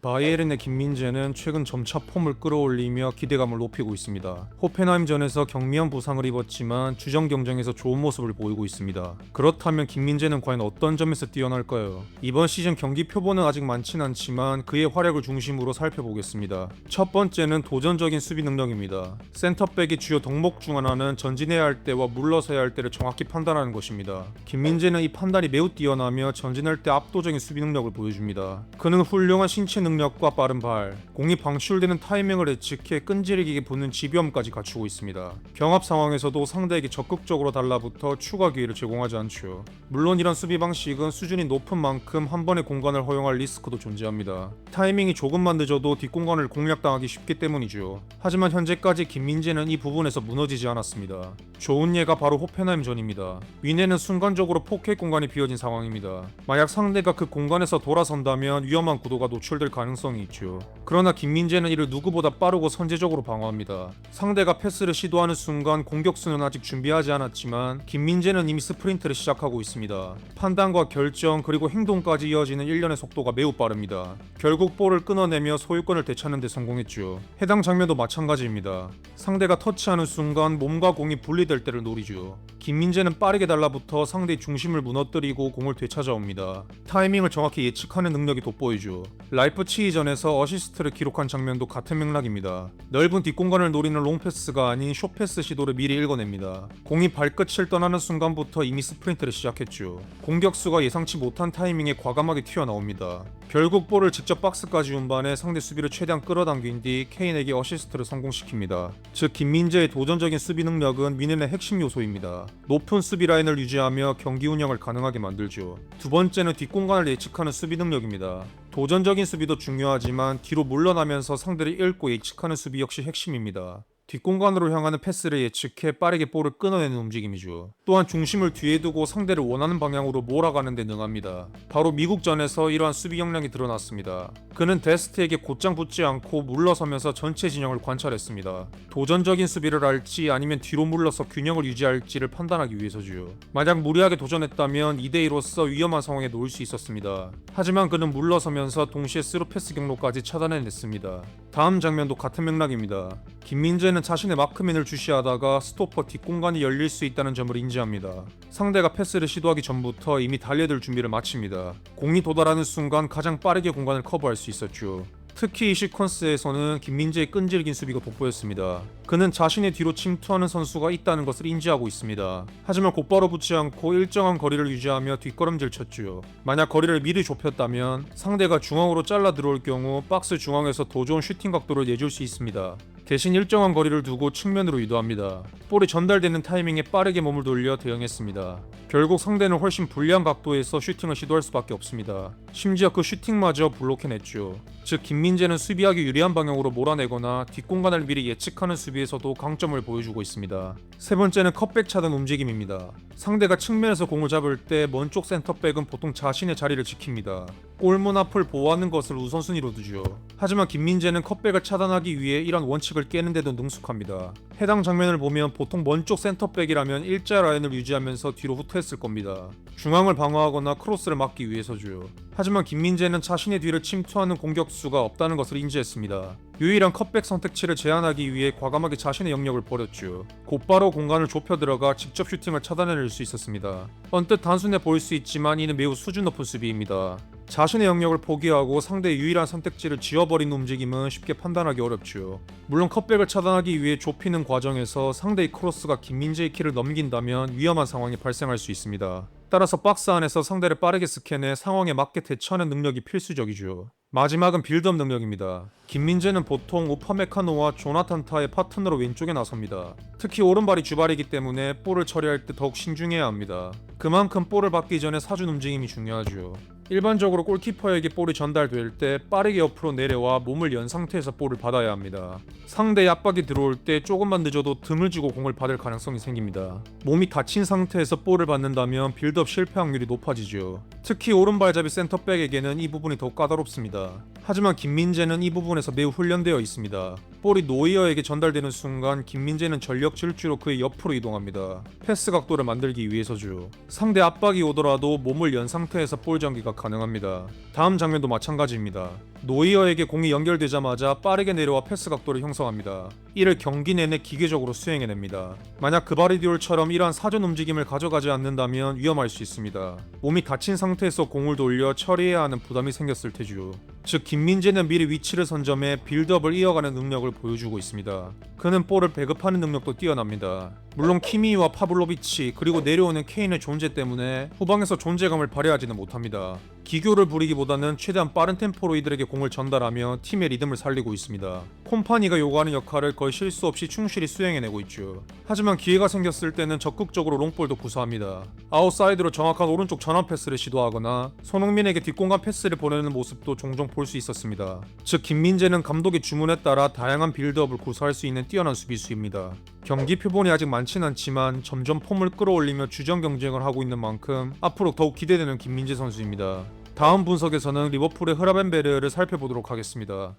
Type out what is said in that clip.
바이에른의 김민재는 최근 점차 폼을 끌어올리며 기대감을 높이고 있습니다. 호펜하임전에서 경미한 부상을 입었지만 주전 경쟁에서 좋은 모습을 보이고 있습니다. 그렇다면 김민재는 과연 어떤 점에서 뛰어날까요? 이번 시즌 경기 표본은 아직 많진 않지만 그의 활약을 중심으로 살펴보겠습니다. 첫 번째는 도전적인 수비 능력입니다. 센터백의 주요 덕목 중 하나는 전진해야 할 때와 물러서야 할 때를 정확히 판단하는 것입니다. 김민재는 이 판단이 매우 뛰어나며 전진할 때 압도적인 수비 능력을 보여줍니다. 그는 훌륭한 신체 능력과 빠른 발, 공이 방출되는 타이밍을 예측해 끈질기게 붙는 집요함까지 갖추고 있습니다. 경합 상황에서도 상대에게 적극적으로 달라붙어 추가 기회를 제공하지 않죠. 물론 이런 수비 방식은 수준이 높은 만큼 한 번의 공간을 허용할 리스크도 존재합니다. 타이밍이 조금만 늦어도 뒷공간을 공략당하기 쉽기 때문이죠. 하지만 현재까지 김민재는 이 부분에서 무너지지 않았습니다. 좋은 예가 바로 호펜하임전입니다. 위네는 순간적으로 포켓 공간이 비어진 상황입니다. 만약 상대가 그 공간에서 돌아선다면 위험한 구도가 노출될 가능성이 있죠. 그러나 김민재는 이를 누구보다 빠르고 선제적으로 방어합니다. 상대가 패스를 시도하는 순간 공격수는 아직 준비하지 않았지만 김민재는 이미 스프린트를 시작하고 있습니다. 판단과 결정 그리고 행동까지 이어지는 일련의 속도가 매우 빠릅니다. 결국 볼을 끊어내며 소유권을 되찾는 데 성공했죠. 해당 장면도 마찬가지입니다. 상대가 터치하는 순간 몸과 공이 분리될 때를 노리죠. 김민재는 빠르게 달라붙어 상대의 중심을 무너뜨리고 공을 되찾아옵니다. 타이밍을 정확히 예측하는 능력이 돋보이죠. 라이프치히전에서 어시스트를 기록한 장면도 같은 맥락입니다. 넓은 뒷공간을 노리는 롱패스가 아닌 숏패스 시도를 미리 읽어냅니다. 공이 발끝을 떠나는 순간부터 이미 스프린트를 시작했죠. 공격수가 예상치 못한 타이밍에 과감하게 튀어나옵니다. 결국 볼을 직접 박스까지 운반해 상대 수비를 최대한 끌어당긴 뒤 케인에게 어시스트를 성공시킵니다. 즉 김민재의 도전적인 수비 능력은 위넨의 핵심 요소입니다. 높은 수비 라인을 유지하며 경기 운영을 가능하게 만들죠. 두 번째는 뒷공간을 예측하는 수비 능력입니다. 도전적인 수비도 중요하지만 뒤로 물러나면서 상대를 읽고 예측하는 수비 역시 핵심입니다. 뒷공간으로 향하는 패스를 예측해 빠르게 볼을 끊어내는 움직임이죠. 또한 중심을 뒤에 두고 상대를 원하는 방향으로 몰아가는 데 능합니다. 바로 미국전에서 이러한 수비 역량이 드러났습니다. 그는 데스트에게 곧장 붙지 않고 물러서면서 전체 진영을 관찰했습니다. 도전적인 수비를 할지 아니면 뒤로 물러서 균형을 유지할지를 판단하기 위해서죠. 만약 무리하게 도전했다면 2대2로서 위험한 상황에 놓일 수 있었습니다. 하지만 그는 물러서면서 동시에 스루 패스 경로까지 차단해냈습니다. 다음 장면도 같은 맥락입니다. 김민재는 자신의 마크맨을 주시하다가 스토퍼 뒷공간이 열릴 수 있다는 점을 인지합니다. 상대가 패스를 시도하기 전부터 이미 달려들 준비를 마칩니다. 공이 도달하는 순간 가장 빠르게 공간을 커버할 수 있었죠. 특히 이 시퀀스에서는 김민재의 끈질긴 수비가 돋보였습니다. 그는 자신의 뒤로 침투하는 선수가 있다는 것을 인지하고 있습니다. 하지만 곧바로 붙지 않고 일정한 거리를 유지하며 뒷걸음질 쳤죠. 만약 거리를 미리 좁혔다면 상대가 중앙으로 잘라 들어올 경우 박스 중앙에서 더 좋은 슈팅 각도를 내줄 수 있습니다. 대신 일정한 거리를 두고 측면으로 유도합니다. 볼이 전달되는 타이밍에 빠르게 몸을 돌려 대응했습니다. 결국 상대는 훨씬 불리한 각도에서 슈팅을 시도할 수밖에 없습니다. 심지어 그 슈팅마저 블록해냈죠. 즉 김민재는 수비하기 유리한 방향으로 몰아내거나 뒷공간을 미리 예측하는 수비에서도 강점을 보여주고 있습니다. 세 번째는 컷백 차단 움직임입니다. 상대가 측면에서 공을 잡을 때 먼 쪽 센터백은 보통 자신의 자리를 지킵니다. 골문 앞을 보호하는 것을 우선순위로 두죠. 하지만 김민재는 컷백을 차단하기 위해 이런 원칙을 깨는 데도 능숙합니다. 해당 장면을 보면 보통 먼 쪽 센터백이라면 일자 라인을 유지하면서 뒤로 후퇴했을 겁니다. 중앙을 방어하거나 크로스를 막기 위해서죠. 하지만 김민재는 자신의 뒤를 침투하는 공격수가 없다는 것을 인지했습니다. 유일한 컷백 선택지를 제한하기 위해 과감하게 자신의 영역을 버렸죠. 곧바로 공간을 좁혀 들어가 직접 슈팅을 차단해낼 수 있었습니다. 언뜻 단순해 보일 수 있지만 이는 매우 수준 높은 수비입니다. 자신의 영역을 포기하고 상대의 유일한 선택지를 지워버리는 움직임은 쉽게 판단하기 어렵죠. 물론 컷백을 차단하기 위해 좁히는 과정에서 상대의 크로스가 김민재의 키를 넘긴다면 위험한 상황이 발생할 수 있습니다. 따라서 박스 안에서 상대를 빠르게 스캔해 상황에 맞게 대처하는 능력이 필수적이죠. 마지막은 빌드업 능력입니다. 김민재는 보통 우파메카노와 조나탄 타의 파트너로 왼쪽에 나섭니다. 특히 오른발이 주발이기 때문에 볼을 처리할 때 더욱 신중해야 합니다. 그만큼 볼을 받기 전에 사준 움직임이 중요하죠. 일반적으로 골키퍼에게 볼이 전달될 때 빠르게 옆으로 내려와 몸을 연 상태에서 볼을 받아야 합니다. 상대의 압박이 들어올 때 조금만 늦어도 등을 쥐고 공을 받을 가능성이 생깁니다. 몸이 닫힌 상태에서 볼을 받는다면 빌드업 실패 확률이 높아지죠. 특히 오른발잡이 센터백에게는 이 부분이 더욱 까다롭습니다. 하지만 김민재는 이 부분에서 매우 훈련되어 있습니다. 볼이 노이어에게 전달되는 순간 김민재는 전력 질주로 그의 옆으로 이동합니다. 패스 각도를 만들기 위해서죠. 상대 압박이 오더라도 몸을 연 상태에서 볼 전개가 가능합니다. 다음 장면도 마찬가지입니다. 노이어에게 공이 연결되자마자 빠르게 내려와 패스 각도를 형성합니다. 이를 경기 내내 기계적으로 수행해냅니다. 만약 그바르디올처럼 이러한 사전 움직임을 가져가지 않는다면 위험할 수 있습니다. 몸이 다친 상태에서 공을 돌려 처리해야 하는 부담이 생겼을 테죠. 즉 김민재는 미리 위치를 선점해 빌드업을 이어가는 능력을 보여주고 있습니다. 그는 볼을 배급하는 능력도 뛰어납니다. 물론 키미와 파블로비치 그리고 내려오는 케인의 존재 때문에 후방에서 존재감을 발휘하지는 못합니다. 기교를 부리기보다는 최대한 빠른 템포로 이들에게 공을 전달하며 팀의 리듬을 살리고 있습니다. 콤파니가 요구하는 역할을 거의 실수 없이 충실히 수행해내고 있죠. 하지만 기회가 생겼을 때는 적극적으로 롱볼도 구사합니다. 아웃사이드로 정확한 오른쪽 전환 패스를 시도하거나 손흥민에게 뒷공간 패스를 보내는 모습도 종종 볼 수 있었습니다. 즉 김민재는 감독의 주문에 따라 다양한 빌드업을 구사할 수 있는 뛰어난 수비수입니다. 경기 표본이 아직 많진 않지만 점점 폼을 끌어올리며 주전 경쟁을 하고 있는 만큼 앞으로 더욱 기대되는 김민재 선수입니다. 다음 분석에서는 리버풀의 흐라벤베르를 살펴보도록 하겠습니다.